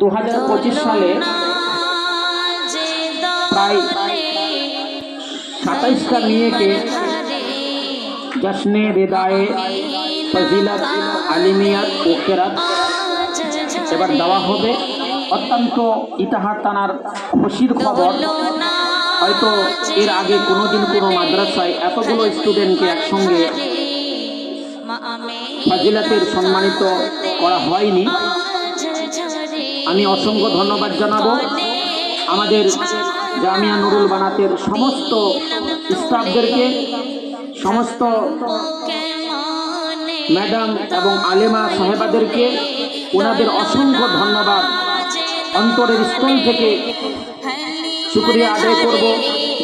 2025 সালে প্রায় 27টা মেয়েকে জশ্নে রেদায়ে ফজিলত আলিমিয়াত ও কেরাত এবার দেওয়া হবে। অত্যন্ত ইতাহার টানার খুশির খবর। হয়তো এর আগে কোনোদিন কোনো মাদ্রাসায় এতগুলো স্টুডেন্টকে একসঙ্গে ফজিলতের সম্মানিত করা হয়নি। আমি অসংখ্য ধন্যবাদ জানাবো আমাদের জামিয়া নুরুল বানাতের সমস্ত স্টাফদেরকে, সমস্ত ম্যাডাম এবং আলেমা সাহেবাদেরকে। ওনাদের অসংখ্য ধন্যবাদ, অন্তরের স্থল থেকে শুকরিয়া আদায় করব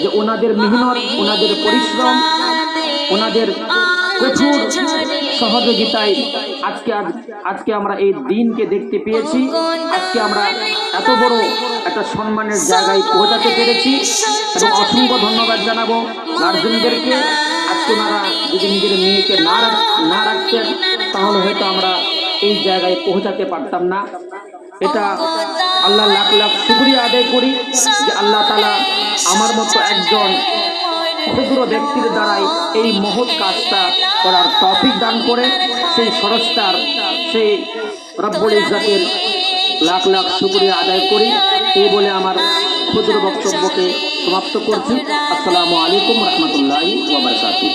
যে ওনাদের মেহনত, ওনাদের পরিশ্রম, ওনাদের কঠোর সহযোগিতায় আজকে আমরা এই দিনকে দেখতে পেয়েছি। আজকে আমরা এত বড় একটা সম্মানের জায়গায় পৌঁছাতে পেরেছি এবং অসংখ্য ধন্যবাদ জানাবো গার্জেনদেরকে। আজকে ওনারা যদি নিজের মেয়েকে না রাখতেন তাহলে হয়তো আমরা এই জায়গায় পৌঁছাতে পারতাম না। এটা আল্লাহ লাখ লাখ শুকরিয়া আদায় করি যে আল্লাহ তাআলা আমার মতো একজন ক্ষুদ্র ব্যক্তির দ্বারাই এই মহৎ কাজটা করার তৌফিক দান করে। সেই স্রষ্টার, সেই রব্বুল ইজ্জতের লাখ লাখ শুকরিয়া আদায় করি। এই বলে আমার ক্ষুদ্র বক্তব্যকে সমাপ্ত করছি। আসসালামু আলাইকুম রহমতুল্লাহি ওয়া বারাকাতুহু।